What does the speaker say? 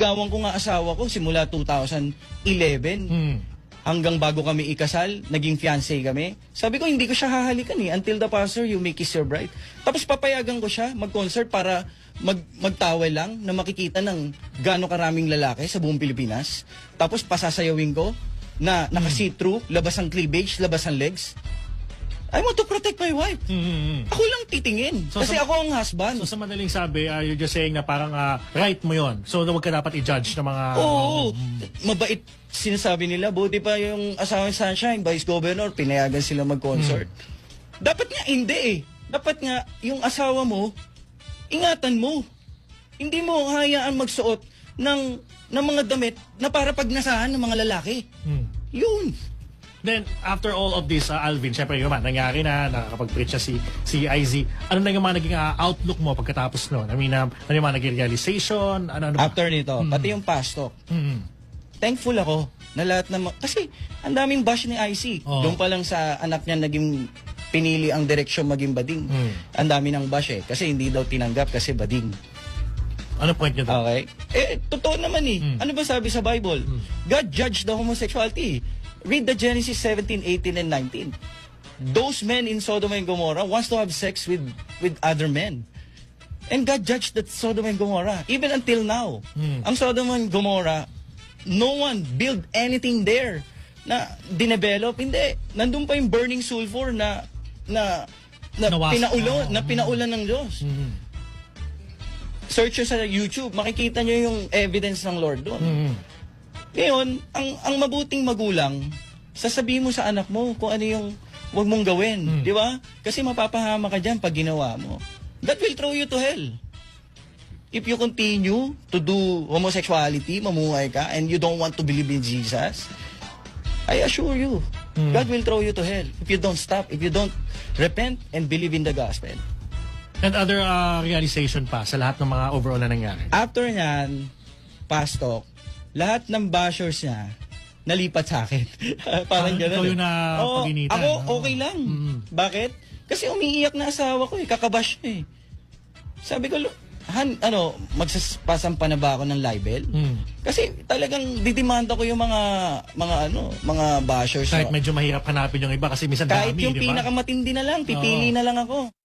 Gawan ko nga asawa ko simula 2011 hanggang bago kami ikasal, naging fiancé kami. Sabi ko, hindi ko siya hahalikan until the pastor, you may kiss your bride. Tapos papayagan ko siya mag-concert para magtawel lang na makikita ng gaano karaming lalaki sa buong Pilipinas. Tapos pasasayawin ko na naka-see-through, labas ang cleavage, labas ang legs. I want to protect my wife. Ako lang titingin. Kasi ako ang husband. So sa madaling sabi, you're just saying na parang right mo yon. So huwag ka dapat i-judge ng mga... Oo. Mabait sinasabi nila. Buti pa yung asawang Sunshine, Vice Governor, pinayagan sila mag-concert. Dapat nga hindi Dapat nga yung asawa mo, ingatan mo. Hindi mo hayaan magsuot ng mga damit na para pagnasahan ng mga lalaki. Yun. Then, after all of this, Alvin, syempre yung nangyari na, nakakapag-preach siya si IZ. Ano na yung mga naging outlook mo pagkatapos noon? I mean, ano yung mga naging realization? Ano After nito, pati yung pastok. Thankful ako na lahat na... Kasi, ang daming bash ni IC. Doon pa lang sa anak niya naging pinili ang direksyon maging bading. Ang dami ng bash kasi hindi daw tinanggap kasi bading. Ano point niyo doon? Okay. Totoo naman Ano ba sabi sa Bible? God judged the homosexuality. Read the Genesis 17, 18, and 19. Those men in Sodom and Gomorrah wants to have sex with other men. And God judged that Sodom and Gomorrah. Even until now. Ang Sodom and Gomorrah, no one built anything there na dinevelop. Hindi. Nandun pa yung burning sulfur na pinaulan ng Diyos. Search nyo sa YouTube, makikita nyo yung evidence ng Lord doon. Ngayon, ang mabuting magulang, sasabihin mo sa anak mo kung ano yung wag mong gawin. Di ba? Kasi mapapahama ka dyan pag ginawa mo. That will throw you to hell. If you continue to do homosexuality, mamuhay ka, and you don't want to believe in Jesus, I assure you, God will throw you to hell if you don't stop, if you don't repent and believe in the gospel. And other realization pa sa lahat ng mga overall na nangyari? After nyan, pastok, lahat ng bashers niya nalipat sa akin. Parang gano'n. Ikaw yung pag-initan. Ako okay lang. Bakit? Kasi umiiyak na asawa ko Kakabash niya Sabi ko, magsasampa na ba ako ng libel? Kasi talagang didimanda ko yung mga bashers. Kahit medyo mahirap hanapin yung iba kasi minsan kahit dami, yung di ba? pinakamatindi na lang, pipili na lang ako.